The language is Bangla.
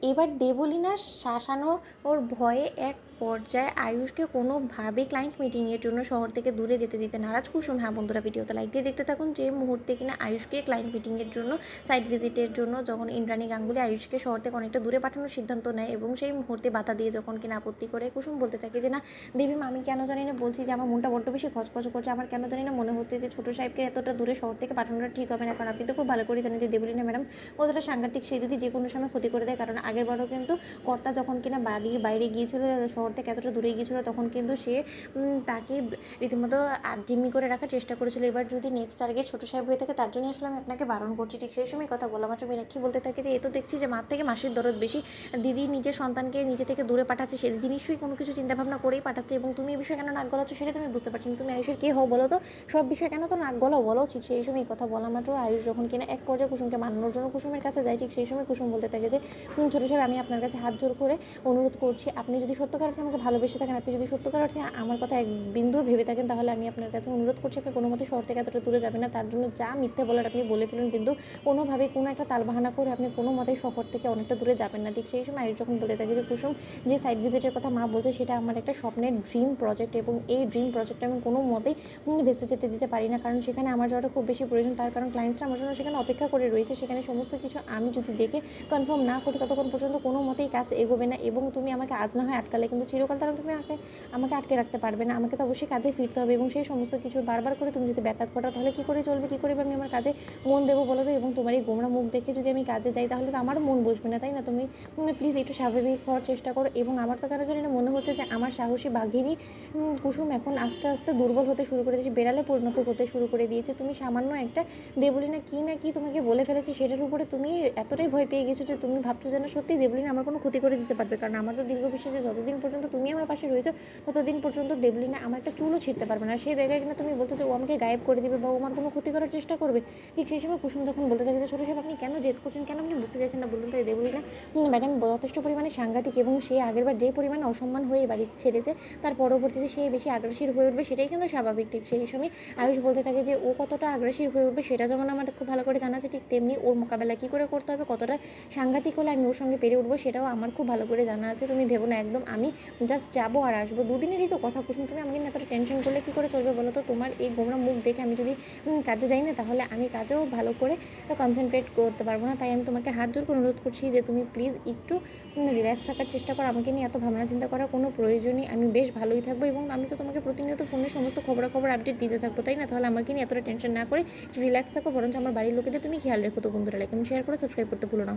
এবার দেবলীনা শাসানোর ভয়ে এক পর্যায়ে আয়ুষকে কোনোভাবেই ক্লায়েন্ট মিটিংয়ের জন্য শহর থেকে দূরে যেতে দিতে নারাজ কুসুম। হ্যাঁ বন্ধুরা, ভিডিওতে লাইক দিয়ে দেখতে থাকুন। যে মুহূর্তে কিনা আয়ুষকে ক্লায়েন্ট মিটিংয়ের জন্য, সাইট ভিজিটের জন্য যখন ইন্দ্রাণী গাঙ্গুলি আয়ুষকে শহর থেকে অনেকটা দূরে পাঠানোর সিদ্ধান্ত নেয় এবং সেই মুহূর্তে বাধা দিয়ে যখন কিনা আপত্তি করে, কুসুম বলতে থাকে যে না দেবীমা, আমি কেন জানি না বলছি যে আমার মনটা বড্ড বেশি খচখচ করছে। আমার কেন জানি না মনে হচ্ছে যে ছোটো সাহেবকে এতটা দূরে শহর থেকে পাঠানোটা ঠিক হবে না, কারণ আপনি তো খুব ভালো করে জানেন যে দেবলীনা ম্যাডাম কতটা সাংঘাতিক। সে যদি যে কোনো সময় ক্ষতি করে দেয়, কারণ আগের বারও কিন্তু কর্তা যখন কিনা বাড়ির বাইরে গিয়েছিল, শহর থেকে এতটা দূরে গিয়েছিল, তখন কিন্তু সে তাকে রীতিমতো জিম্মি করে রাখার চেষ্টা করেছিল। এবার যদি নেক্সট টার্গেট ছোটো সাহেব হয়ে থাকে, তার জন্যই আসলে আমি আপনাকে বারণ করছি। ঠিক সেই সময় কথা বলা মাত্র মীনাক্ষী বলতে থাকে যে এ তো দেখছি যে মার থেকে মাসির দরদ বেশি। দিদি নিজের সন্তানকে নিজে থেকে দূরে পাঠাচ্ছে, সে দিদি নিশ্চয়ই কোনো কিছু চিন্তাভাবনা করেই পাঠাচ্ছে, এবং তুমি এই বিষয়ে কেন নাক গলাচ্ছ সেটা তুমি বুঝতে পারছি না। তুমি আয়ুষের কে হও বলো তো? সব বিষয়ে কেন তো নাক গলাও বলো। ঠিক সেই সময় কথা বলা মাত্র আয়ুষ যখন কিনা এক পর্যায়ে কুসুমকে মানানোর জন্য কুসুমের কাছে যায়, ঠিক সেই সময় কুসুম বলতে থাকে যে ছোটো সাহেব, আমি আপনার কাছে হাত জোর করে অনুরোধ করছি, আপনি যদি সত্যকার অর্থে আমাকে ভালোবেসে থাকেন, আপনি যদি সত্যকার অর্থে আমার কথা এক বিন্দু ভেবে থাকেন, তাহলে আমি আপনার কাছে অনুরোধ করছি, আপনি কোনো মতে শহর থেকে এতটা দূরে যাবেন না। তার জন্য যা মিথ্যে বলার আপনি বলে ফেলুন, কিন্তু কোনোভাবে কোনো একটা তালবাহানা করে আপনি কোনো মতেই শহর থেকে অনেকটা দূরে যাবেন না। ঠিক সেই সময় আয়ুষ যখন বলতে থাকে যে কুসুম, যে সাইট ভিজিটের কথা মা বলছে সেটা আমার একটা স্বপ্নের ড্রিম প্রজেক্ট, এবং এই ড্রিম প্রজেক্টে আমি কোনো মতেই ভেসে যেতে দিতে পারি না, কারণ সেখানে আমার যাওয়াটা খুব বেশি প্রয়োজন। তার কারণ ক্লায়েন্টসরা আমার জন্য সেখানে অপেক্ষা করে রয়েছে, সেখানে সমস্ত কিছু আমি যদি দেখে কনফার্ম না করি, ততক্ষণ পর্যন্ত কোনো মতেই কাজ এগোবে না। এবং তুমি আমাকে আজ না হয় আটকালে, কিন্তু চিরকাল তারা তুমি আমাকে আটকে রাখতে পারবে না। আমাকে তো অবশ্যই কাজে ফিরতে হবে, এবং সেই সমস্ত কিছু বারবার করে তুমি যদি ব্যাঘাত ঘটাও, তাহলে কী করে চলবে, কী করে আমি আমার কাজে মন দেবো বলো তো? এবং তোমার এই গোমরা মুখ দেখে যদি আমি কাজে যাই, তাহলে তো আমারও মন বসবে না, তাই না? তুমি প্লিজ একটু স্বাভাবিক হওয়ার চেষ্টা করো। এবং আমার তো কেন জানি না মনে হচ্ছে যে আমার সাহসী বাঘিনী কুসুম এখন আস্তে আস্তে দুর্বল হতে শুরু করে দিয়েছে, বেড়ালে পরিণত হতে শুরু করে দিয়েছে। তুমি সামান্য একটা দেবলীনা না কি তোমাকে বলে ফেলেছে, সেটার উপরে তুমি এতটাই ভয় পেয়ে গেছো যে তুমি ভাবছো যেন সত্যি দেবলীনা আমার কোনো ক্ষতি করে দিতে পারবে। কারণ আমার তো দীর্ঘ বিশ্বাসে যতদিন পর্যন্ত তুমি আমার পাশে রয়েছো, ততদিন পর্যন্ত দেবলীনা আমার একটা চুলও ছিঁড়তে পারবে না। সেই জায়গায় কিনা তুমি বলছো যে ও আমাকে গায়েব করে দিবে বা ও আমার কোনো ক্ষতি করার চেষ্টা করবে। ঠিক সেই সময় কুসুম যখন বলতে থাকে যে ছোটো সাহেব, আপনি কেন জেদ করছেন, কেন আপনি বুঝতে চাইছেন না বলুন তো? দেবলীনা ম্যাডাম যথেষ্ট পরিমাণে সাংঘাতিক, এবং সে আগেরবার যে পরিমাণে অসম্মান হয়ে বাড়ি ছেড়েছে, তার পরবর্তীতে সে বেশি আগ্রাসী হয়ে উঠবে, সেটাই কিন্তু স্বাভাবিক। ঠিক সেই সময় আয়ুষ বলতে থাকে যে ও কতটা আগ্রাসী হয়ে উঠবে সেটা যেমন আমার খুব ভালো করে জানা আছে, ঠিক তেমনি ওর মোকাবেলা কী করে করতে হবে, কতটা সাংঘাতিক হলে আমি ওর সঙ্গে পেরে উঠবো, সেটাও আমার খুব ভালো করে জানা আছে। তুমি ভেবো না একদম, আমি জাস্ট যাবো আর আসবো, দুদিনেরই তো কথা কুসুম। তুমি আমাকে এতটা টেনশন করলে কী করে চলবে বলো তো? তোমার এই গোমরা মুখ দেখে আমি যদি কাজে যাই না, তাহলে আমি কাজেও ভালো করে কনসেন্ট্রেট করতে পারবো না। তাই আমি তোমাকে হাত জোর করে অনুরোধ করছি যে তুমি প্লিজ একটু রিল্যাক্স থাকার চেষ্টা করো। আমাকে নিয়ে এত ভাবনা চিন্তা করার কোনো প্রয়োজনই, আমি বেশ ভালোই থাকবো, এবং আমি তো তোমাকে প্রতিনিয়ত ফোনে সমস্ত খবরাখবর আপডেট দিতে থাকবো, তাই না? তাহলে আমাকে নিয়ে এতটা টেনশন না করে একটু রিল্যাক্স থাকো, বরঞ্চ আমার বাড়ির লোকেদের তুমি খেয়াল রেখো। তো বন্ধুরা, লাইক এবং শেয়ার করে সাবস্ক্রাইব করতে ভুলো না।